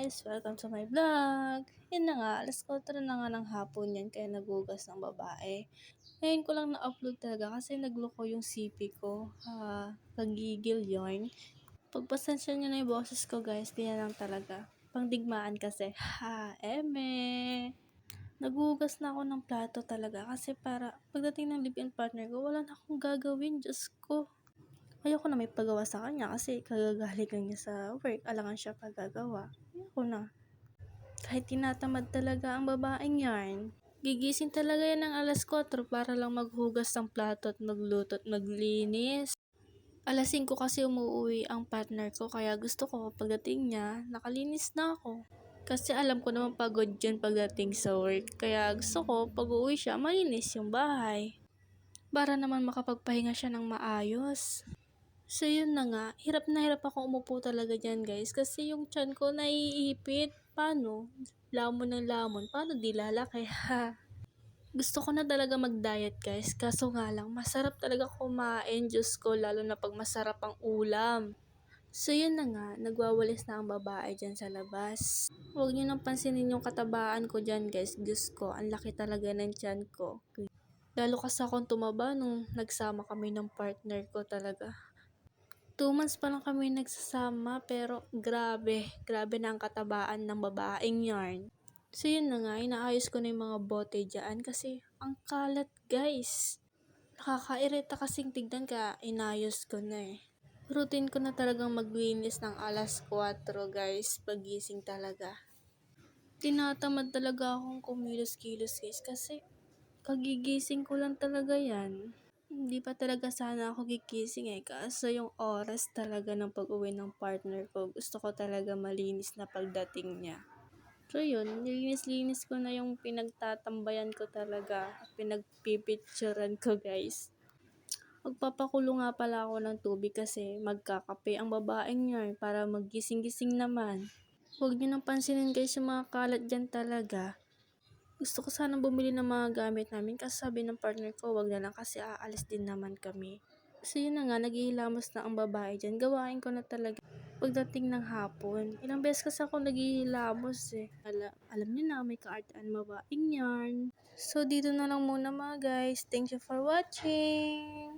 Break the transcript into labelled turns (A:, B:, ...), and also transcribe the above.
A: guys! Welcome to my vlog! Yun na nga, alas 4 na nga ng hapon yan kaya nagugas ng babae. Ngayon ko lang na-upload talaga kasi nagloko yung CP ko. Kagigil yun. Pagpasensya nyo na yung boses ko guys, ganyan lang talaga. Pangdigmaan kasi. Nagugas na ako ng plato talaga kasi para pagdating ng live-in partner ko, wala na akong gagawin, Diyos ko. Ayoko na may pagawa sa kanya kasi kagagaling lang niya sa work. Alangan siya pagagawa. Ayoko na. Kahit tinatamad talaga ang babaeng yarn. Gigising talaga yan ng alas 4 para lang maghugas ng plato at magluto at maglinis. Alas 5 kasi umuwi ang partner ko kaya gusto ko pagdating niya, nakalinis na ako. Kasi alam ko naman pagod yun pagdating sa work. Kaya gusto ko pag uwi siya, malinis yung bahay. Para naman makapagpahinga siya ng maayos. So yun na nga, hirap na hirap ako umupo talaga dyan guys kasi yung tiyan ko naiipit. Paano? Lamon ng lamon. Paano di lalaki? Gusto ko na talaga mag-diet guys, kaso nga lang masarap talaga kumain, Diyos ko, lalo na pag masarap ang ulam. So yun na nga, nagwawalis na ang babae dyan sa labas. Huwag nyo nang pansinin yung katabaan ko dyan guys, Diyos ko, ang laki talaga ng tiyan ko. Lalo kasi akong tumaba nung nagsama kami ng partner ko talaga. 2 months pa lang kami nagsasama pero grabe na ang katabaan ng babaeng yarn. So yun na nga, inaayos ko na yung mga bote dyan kasi ang kalat guys. Nakakairita kasing tignan kaya inayos ko na eh. Routine ko na talagang maglinis ng alas 4 guys, pagising talaga. Tinatamad talaga akong kumilos-kilos guys kasi kagigising ko lang talaga yan. Hindi pa talaga sana ako gigising eh, kaso yung oras talaga ng pag-uwi ng partner ko, gusto ko talaga malinis na pagdating niya. So yun, nilinis-linis ko na yung pinagtatambayan ko talaga, pinagpipicturan ko guys. Magpapakulo nga pala ako ng tubig kasi magkakape ang babaeng yarn para maggising-gising naman. Huwag niyo nang pansinin guys yung mga kalat dyan talaga. Gusto ko sanang bumili ng mga gamit namin kasi sabi ng partner ko wag na lang kasi aalis din naman kami. So yun na nga, naghihilamos na ang babae dyan. Gawain ko na talaga pagdating ng hapon. Ilang beses kasi ako naghihilamos eh. Alam niyo na, may kaartean babaeng yarn. So dito na lang muna mga guys. Thank you for watching!